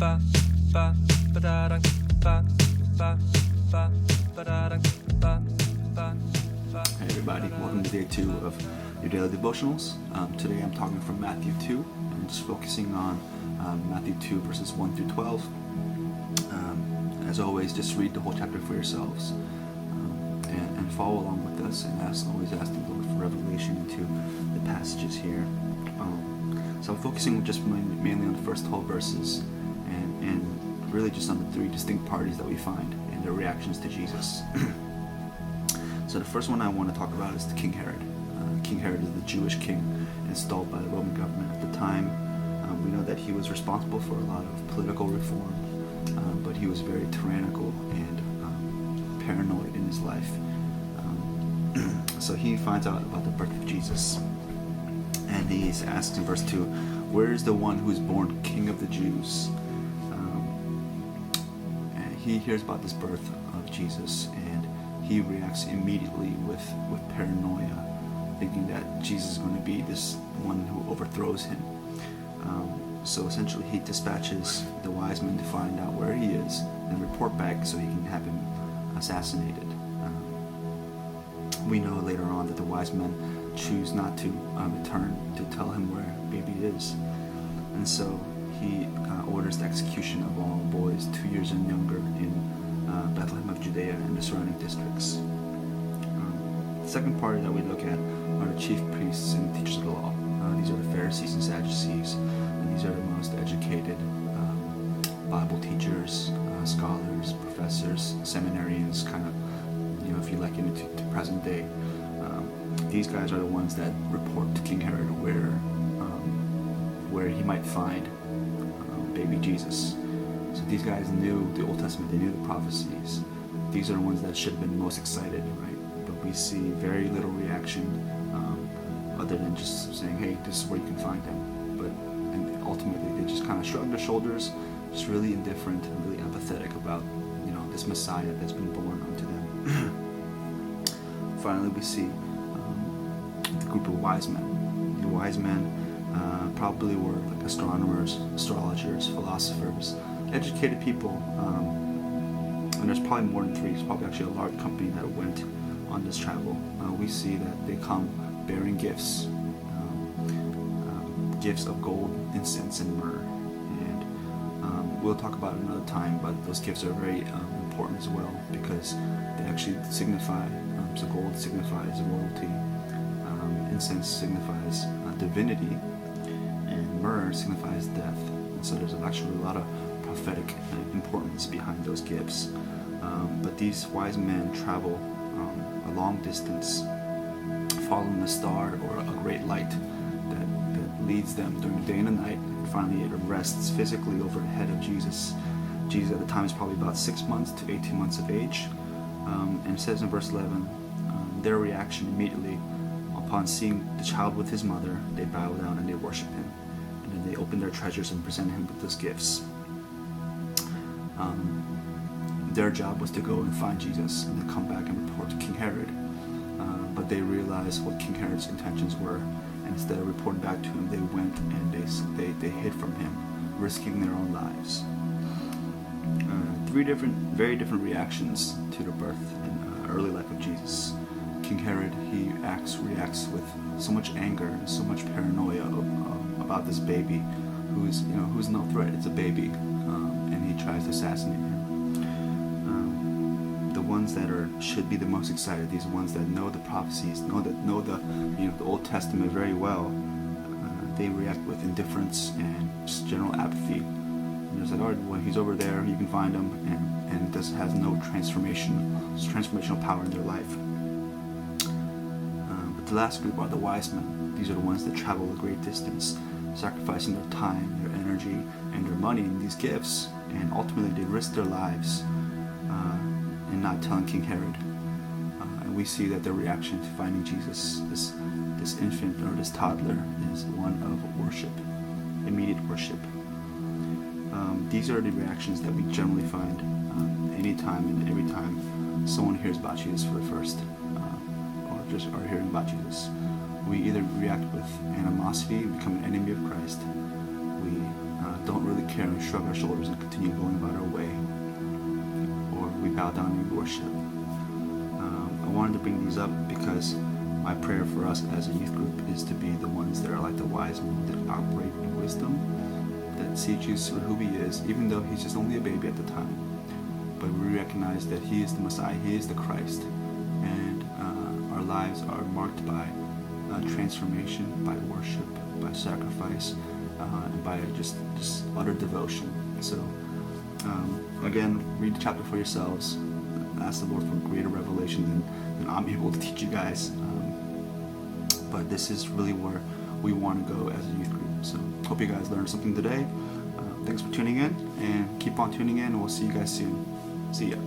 Hey everybody, welcome to day 2 of your daily devotionals. Today I'm talking from Matthew 2 and just focusing on Matthew 2 verses 1 through 12. As always, just read the whole chapter for yourselves and follow along with us, and always ask the Lord for revelation into the passages here. So I'm focusing just mainly on the first 12 verses and really just on the 3 distinct parties that we find and their reactions to Jesus. So the first one I want to talk about is the King Herod. King Herod is the Jewish king installed by the Roman government at the time. We know that he was responsible for a lot of political reform, but he was very tyrannical and paranoid in his life. So he finds out about the birth of Jesus, and he asks in verse 2, "Where is the one who is born King of the Jews?" And he hears about this birth of Jesus, and he reacts immediately with paranoia, thinking that Jesus is going to be this one who overthrows him. So essentially he dispatches the wise men to find out where he is and report back so he can have him assassinated. We know later on that the wise men choose not to return to tell him where baby is. And so he orders the execution of all boys 2 years and younger in Bethlehem of Judea and the surrounding districts. The second party that we look at are the chief priests and teachers of the law. These are the Pharisees and Sadducees, and these are the most educated Bible teachers, scholars, professors, seminarians, kind of, if you like, into present day. These guys are the ones that report to King Herod where he might find baby Jesus. So these guys knew the Old Testament, they knew the prophecies. These are the ones that should have been most excited, right? But we see very little reaction other than just saying, hey, this is where you can find him. And ultimately they just kind of shrug their shoulders, just really indifferent and really apathetic about this Messiah that's been born unto them. Finally, we see the group of wise men. The wise men probably were like astronomers, astrologers, philosophers, educated people, and there's probably more than 3. It's probably actually a large company that went on this travel. We see that they come bearing gifts, gifts of gold, incense, and myrrh. And we'll talk about it another time, but those gifts are very important as well because they actually signify, so gold signifies royalty, incense signifies divinity, and myrrh signifies death. And so there's actually a lot of prophetic importance behind those gifts. But these wise men travel a long distance, following a star or a great light that leads them during the day and the night. And finally it rests physically over the head of Jesus. Jesus at the time is probably about 6 months to 18 months of age. And it says in verse 11, their reaction immediately upon seeing the child with his mother, they bow down and they worship him. And then they open their treasures and present him with those gifts. Their job was to go and find Jesus and then come back and report to King Herod. But they realized what King Herod's intentions were, and instead of reporting back to him, they went and they hid from him, risking their own lives. 3 very different reactions to the birth and early life of Jesus. King Herod, he reacts with so much anger and so much paranoia about this baby, who's no threat. It's a baby, and he tries to assassinate him. The ones that should be the most excited, these ones that know the prophecies, know the Old Testament very well, they react with indifference and just general apathy. And it's like, all right, well, he's over there, you can find him, and this has no transformational power in their life. But the last group are the wise men. These are the ones that travel a great distance, sacrificing their time, their energy, and their money in these gifts, and ultimately they risk their lives in not telling King Herod. And we see that their reaction to finding Jesus, this infant or this toddler, is one of worship, immediate worship. These are the reactions that we generally find anytime and every time someone hears about Jesus for the first, or just are hearing about Jesus. We either react with animosity, become an enemy of Christ. We don't really care and shrug our shoulders and continue going about our way, or we bow down in worship. I wanted to bring these up because my prayer for us as a youth group is to be the ones that are like the wise men that operate in wisdom, that see Jesus for who he is, even though he's just only a baby at the time. But we recognize that he is the Messiah, he is the Christ, and our lives are marked by transformation, by worship, by sacrifice, and by just utter devotion. So again, read the chapter for yourselves. Ask the Lord for greater revelation than I'm able to teach you guys. But this is really where we want to go as a youth group. So hope you guys learned something today. Thanks for tuning in, and keep on tuning in, and we'll see you guys soon. See ya.